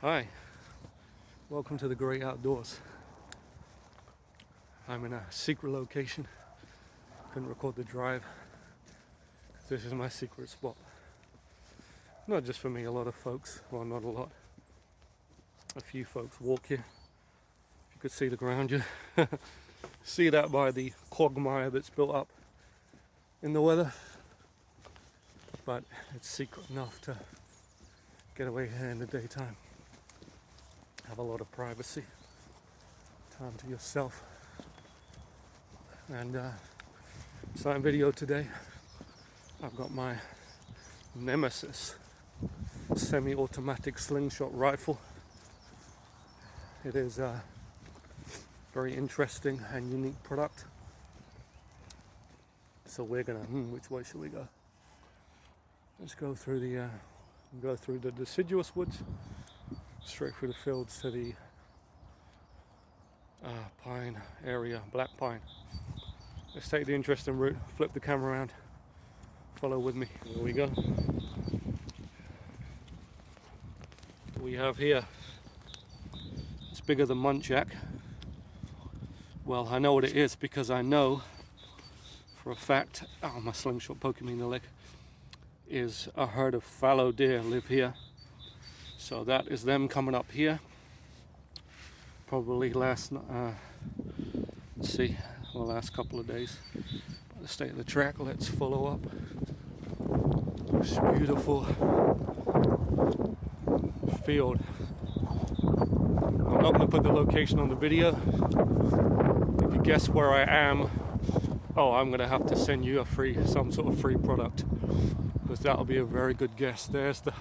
Hi, welcome to the great outdoors. I'm in a secret location. Couldn't record the drive. This is my secret spot. Not just for me, a lot of folks, well not a lot, a few folks walk here. If you could see the ground, you see that by the quagmire that's built up in the weather. But it's secret enough to get away here in the daytime. Have a lot of privacy, time to yourself. And starting video today, I've got my Nemesis semi-automatic slingshot rifle. It is a very interesting and unique product. So we're gonna, which way should we go? Let's go through the deciduous woods, straight through the fields to the pine area, black pine. Let's take the interesting route, flip the camera around, follow with me. Here we go. We have here, it's bigger than muntjac. Well, I know what it is because I know for a fact, my slingshot poking me in the leg, is a herd of fallow deer live here. So that is them coming up here. Probably last couple of days. By the state of the track, let's follow up. This beautiful field. I'm not going to put the location on the video. If you guess where I am, I'm going to have to send you some sort of free product, because that'll be a very good guess. There's the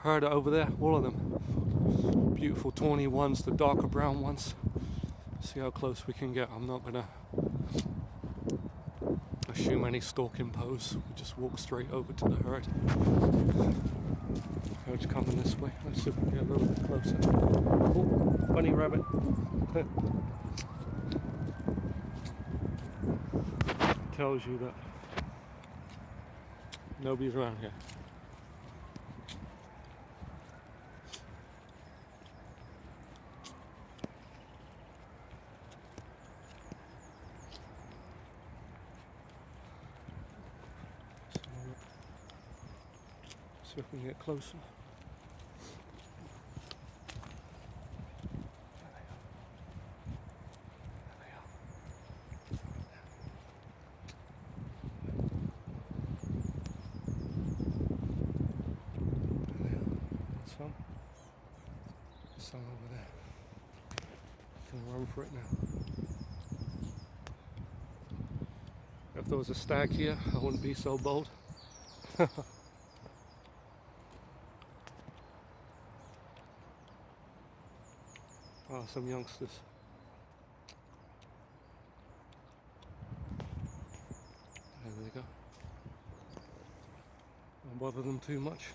herd over there, all of them. Beautiful tawny ones, the darker brown ones. See how close we can get. I'm not going to assume any stalking pose. We just walk straight over to the herd. Herd's coming this way. Let's see if we can get a little bit closer. Oh, bunny rabbit. Tells you that nobody's around here. See if we can get closer. Some over there. Can run for it now. If there was a stag here, I wouldn't be so bold. Some youngsters. There they go. Don't bother them too much.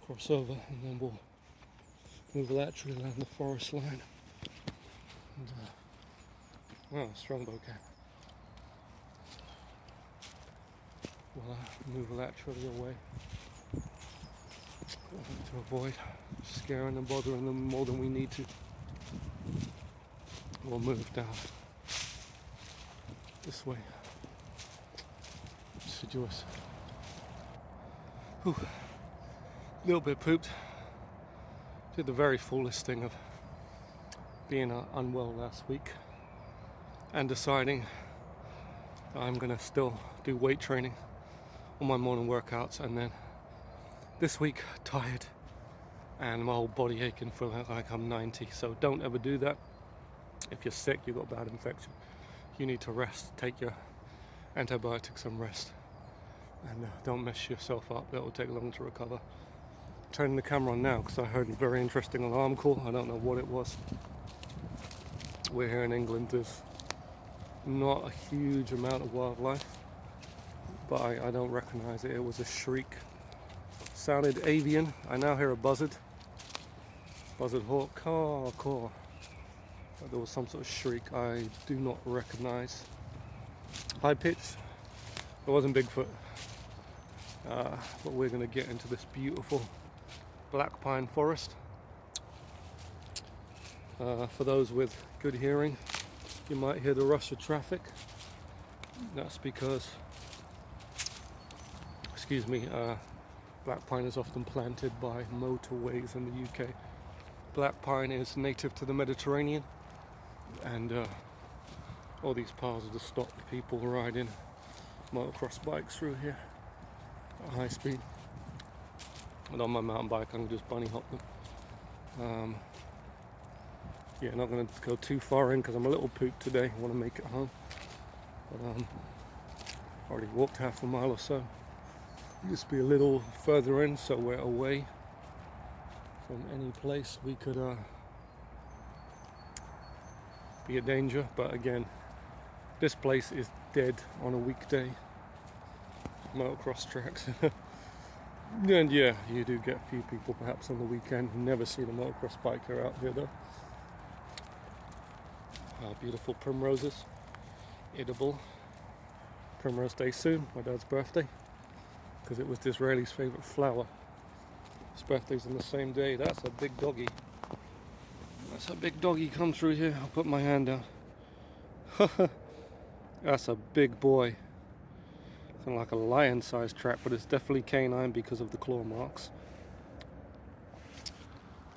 Cross over and then we'll move laterally along the forest line. And, strong bouquet. We'll move laterally away to avoid scaring and bothering them more than we need to. We'll move down this way. Deciduous. Whew. A little bit pooped. Did the very foolish thing of being unwell last week and deciding I'm gonna still do weight training on my morning workouts, and then this week tired and my whole body aching, feeling like I'm 90. So don't ever do that. If you're sick, you've got bad infection, you need to rest, take your antibiotics and rest, and don't mess yourself up. That will take long to recover. Turning the camera on now because I heard a very interesting alarm call. I don't know what it was. We're here in England. There's not a huge amount of wildlife, but I don't recognize it. It was a shriek. Sounded avian. I now hear a buzzard hawk. Caw. But there was some sort of shriek I do not recognize. High pitched. It wasn't Bigfoot. But we're going to get into this beautiful black pine forest. For those with good hearing, you might hear the rush of traffic. That's because, excuse me, black pine is often planted by motorways in the UK. Black pine is native to the Mediterranean, and all these paths are to stop people riding motocross bikes through here at high speed. And on my mountain bike I can just bunny hop them. Yeah, not going to go too far in because I'm a little pooped today. I want to make it home. But already walked half a mile or so. Just be a little further in, so we're away from any place we could be a danger. But again, this place is dead on a weekday. Motocross tracks. And yeah, you do get a few people perhaps on the weekend. Never seen a motocross biker out here though. Beautiful primroses, edible. Primrose Day soon, my dad's birthday, because it was Disraeli's favourite flower. His birthday's on the same day. That's a big doggy. That's a big doggy come through here. I'll put my hand down. That's a big boy. Kind of like a lion-sized track, but it's definitely canine because of the claw marks.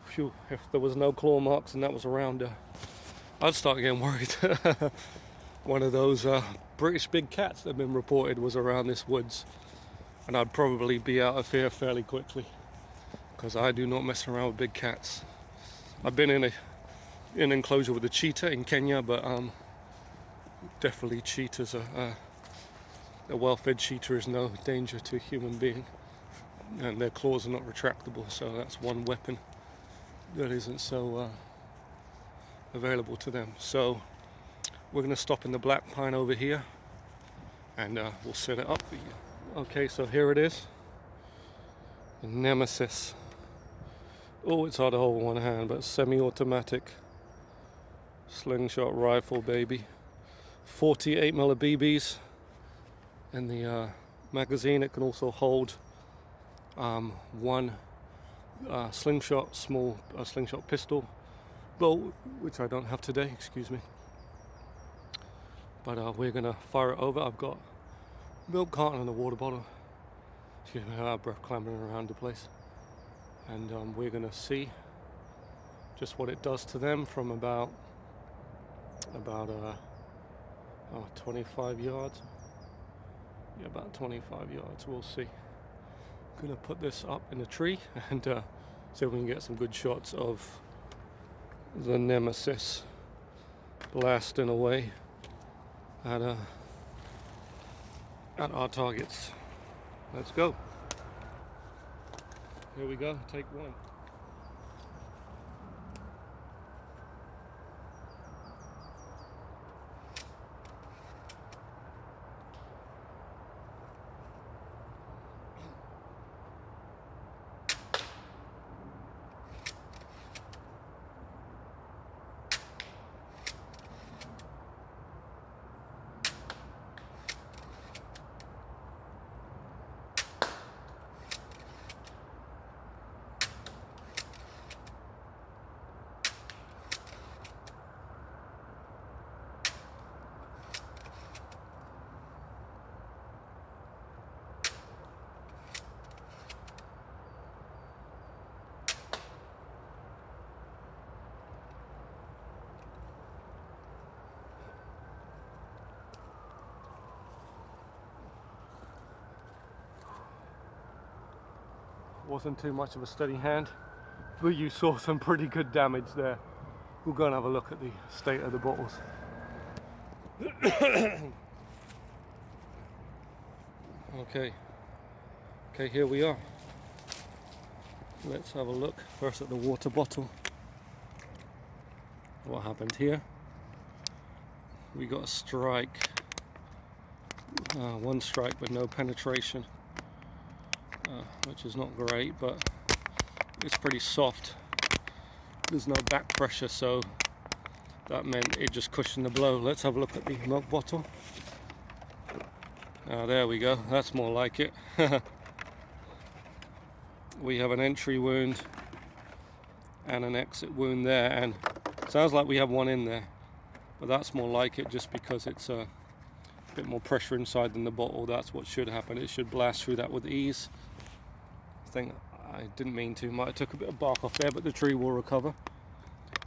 Phew, if there was no claw marks and that was around her, I'd start getting worried. One of those British big cats that have been reported was around this woods, and I'd probably be out of here fairly quickly, because I do not mess around with big cats. I've been in an enclosure with a cheetah in Kenya, but definitely cheetahs are a well-fed cheetah is no danger to a human being, and their claws are not retractable, so that's one weapon that isn't so available to them. So we're going to stop in the black pine over here, and we'll set it up for you. Okay, so here it is, the Nemesis. Oh, it's hard to hold with one hand, but semi-automatic slingshot rifle, baby. 48mm BBs in the magazine. It can also hold one slingshot, small slingshot pistol, bolt, which I don't have today, excuse me. But we're gonna fire it over. I've got milk carton and a water bottle. Excuse me, I have breath clambering around the place. And we're gonna see just what it does to them from about 25 yards. Yeah, about 25 yards. We'll see. Gonna put this up in a tree and see if we can get some good shots of the Nemesis blasting away at our targets. Let's go. Here we go. Take one. Wasn't too much of a steady hand, but you saw some pretty good damage there. We'll go and have a look at the state of the bottles. Okay, here we are. Let's have a look first at the water bottle. What happened here? We got a strike, one strike but no penetration. Which is not great, but it's pretty soft. There's no back pressure, so that meant it just cushioned the blow. Let's have a look at the milk bottle. There we go, that's more like it. We have an entry wound and an exit wound there, and sounds like we have one in there, but that's more like it just because it's a bit more pressure inside than the bottle. That's what should happen. It should blast through that with ease. I think I didn't mean to. Might have took a bit of bark off there, but the tree will recover.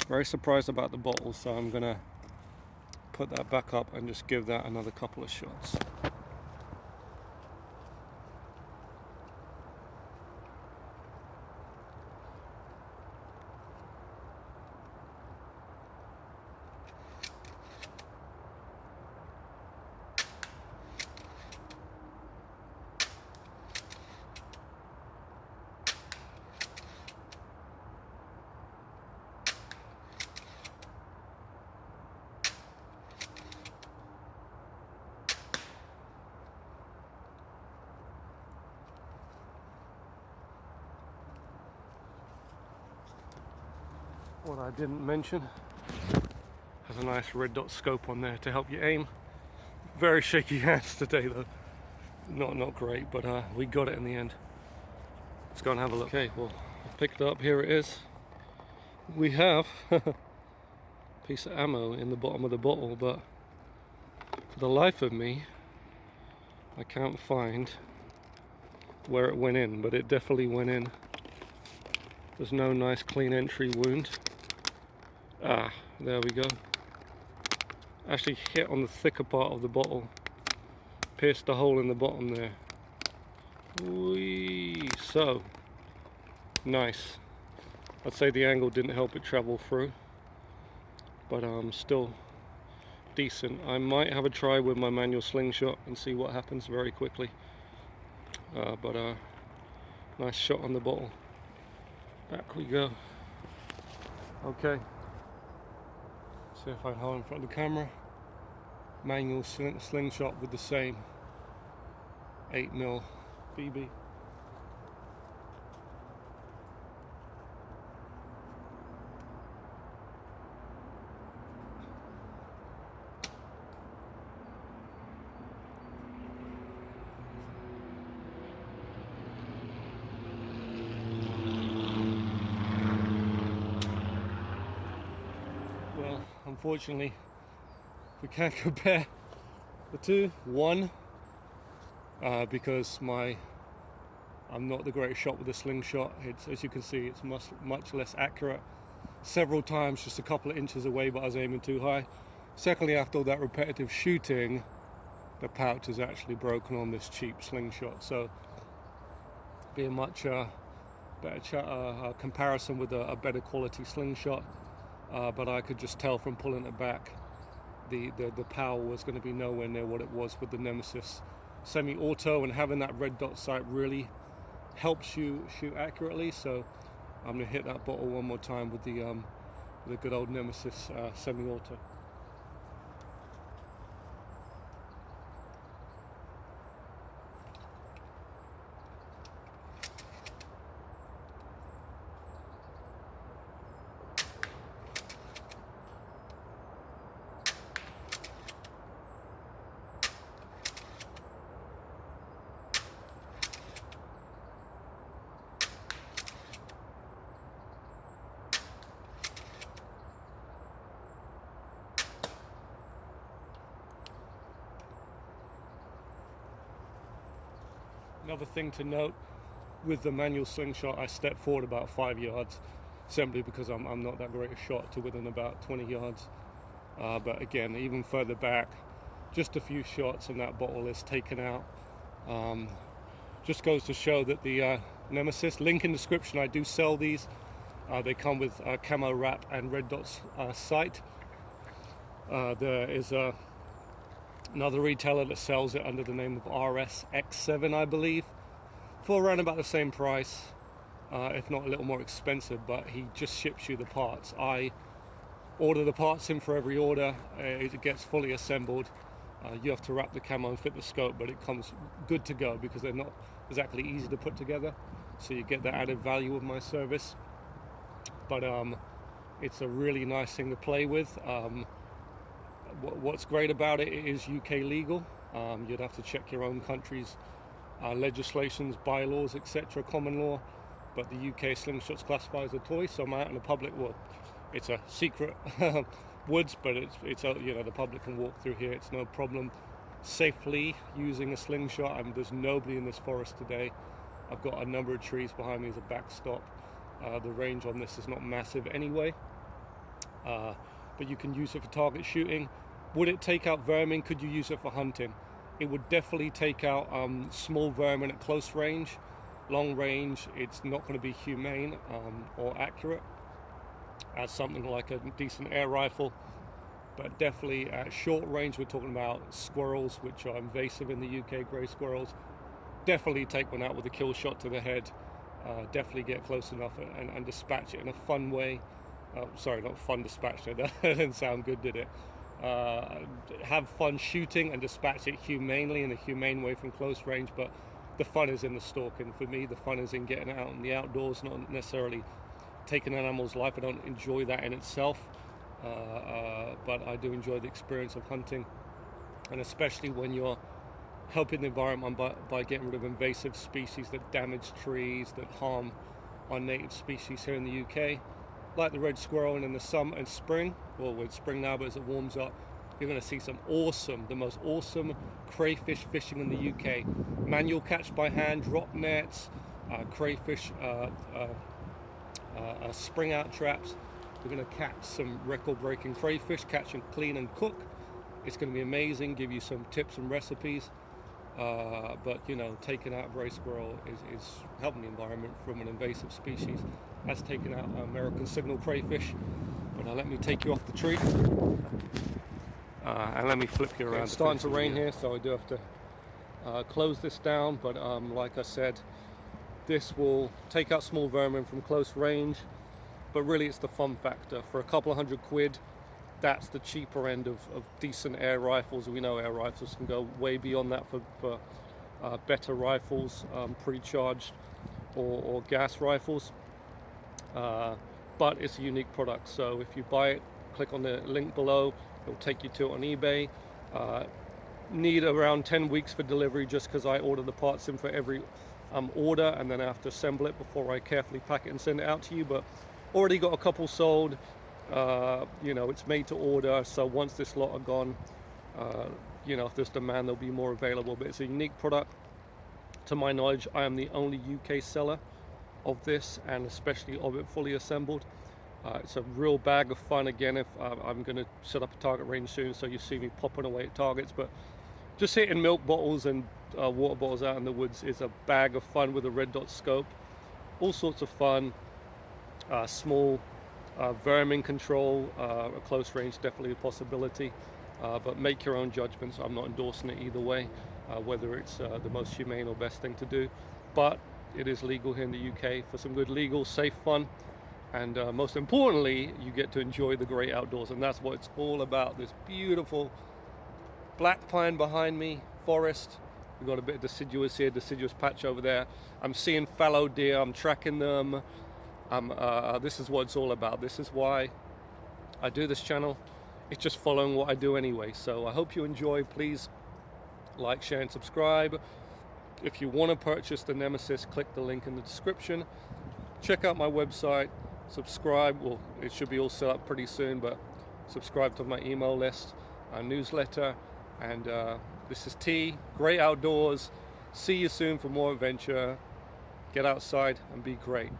Very surprised about the bottle, so I'm gonna put that back up and just give that another couple of shots. What I didn't mention has a nice red dot scope on there to help you aim. Very shaky hands today though. Not great, but we got it in the end. Let's go and have a look. Okay, well, I picked it up. Here it is. We have a piece of ammo in the bottom of the bottle, but for the life of me, I can't find where it went in, but it definitely went in. There's no nice clean entry wound. Ah, there we go. Actually hit on the thicker part of the bottle. Pierced the hole in the bottom there. Whee! So, nice. I'd say the angle didn't help it travel through, but still decent. I might have a try with my manual slingshot and see what happens very quickly. But nice shot on the bottle. Back we go. Okay. See if I can hold in front of the camera. Manual slingshot with the same 8mm BB. Well, unfortunately, we can't compare the two. One, because I'm not the greatest shot with the slingshot. It's, as you can see, it's much less accurate. Several times, just a couple of inches away, but I was aiming too high. Secondly, after all that repetitive shooting, the pouch is actually broken on this cheap slingshot. So, be a much better comparison with a better quality slingshot. But I could just tell from pulling it back, the power was going to be nowhere near what it was with the Nemesis semi-auto, and having that red dot sight really helps you shoot accurately. So I'm going to hit that bottle one more time with the good old Nemesis semi-auto. Another thing to note, with the manual slingshot, I step forward about 5 yards, simply because I'm not that great a shot, to within about 20 yards. But again, even further back, just a few shots and that bottle is taken out. Just goes to show that the Nemesis, link in description, I do sell these. They come with camo wrap and red dots sight. There is another retailer that sells it under the name of RSX7, I believe, for around about the same price, if not a little more expensive, but he just ships you the parts. I order the parts in for every order. It gets fully assembled. You have to wrap the camo and fit the scope, but it comes good to go because they're not exactly easy to put together, so you get that added value of my service. But it's a really nice thing to play with. What's great about it is UK legal. You'd have to check your own country's legislations, bylaws, etc., common law. but the UK Slingshot's classified as a toy, so I'm out in the public. Well, it's a secret woods, but it's you know, the public can walk through here. It's no problem safely using a slingshot. I mean, there's nobody in this forest today. I've got a number of trees behind me as a backstop. The range on this is not massive anyway, but you can use it for target shooting. Would it take out vermin? Could you use it for hunting? It would definitely take out small vermin at close range. Long range, it's not going to be humane or accurate as something like a decent air rifle. But definitely at short range, we're talking about squirrels, which are invasive in the UK, grey squirrels. Definitely take one out with a kill shot to the head. Definitely get close enough and dispatch it in a fun way. Sorry, not fun dispatch, that didn't sound good, did it? Have fun shooting and dispatch it humanely, in a humane way from close range, but the fun is in the stalking. For me, the fun is in getting out in the outdoors, not necessarily taking an animal's life. I don't enjoy that in itself, but I do enjoy the experience of hunting, and especially when you're helping the environment by getting rid of invasive species that damage trees, that harm our native species here in the UK, like the red squirrel. And in the summer and spring, well, it's spring now, but as it warms up, you're going to see some awesome, the most awesome crayfish fishing in the UK. Manual catch by hand, drop nets, crayfish, spring out traps. We're going to catch some record-breaking crayfish, catch and clean and cook. It's going to be amazing, give you some tips and recipes. But you know, taking out a gray squirrel is helping the environment from an invasive species. That's taking out American signal crayfish. But now let me take you off the tree, and let me flip you around. It's starting to rain here, so I do have to close this down. But like I said, this will take out small vermin from close range. But really, it's the fun factor. For a couple of £100, that's the cheaper end of decent air rifles. We know air rifles can go way beyond that for better rifles, pre-charged or gas rifles. But it's a unique product, so if you buy it, click on the link below. It'll take you to it on eBay. Need around 10 weeks for delivery, just because I order the parts in for every order, and then I have to assemble it before I carefully pack it and send it out to you. But already got a couple sold. You know, it's made to order, so once this lot are gone, you know, if there's demand, there'll be more available. But it's a unique product. To my knowledge, I am the only UK seller of this, and especially of it fully assembled. It's a real bag of fun. Again, if I'm going to set up a target range soon, so you see me popping away at targets, but just hitting milk bottles and water bottles out in the woods is a bag of fun with a red dot scope. All sorts of fun. Small vermin control at close range, definitely a possibility, but make your own judgments. I'm not endorsing it either way, whether it's the most humane or best thing to do, but it is legal here in the UK for some good legal, safe fun, and most importantly, you get to enjoy the great outdoors, and that's what it's all about. This beautiful black pine behind me, forest. We've got a bit of deciduous here, deciduous patch over there. I'm seeing fallow deer, I'm tracking them. This is what it's all about. This is why I do this channel. It's just following what I do anyway. So I hope you enjoy. Please like, share, and subscribe. If you want to purchase the Nemesis, click the link in the description. Check out my website. Subscribe. Well, it should be all set up pretty soon, but subscribe to my email list, newsletter. And this is T. Great outdoors. See you soon for more adventure. Get outside and be great.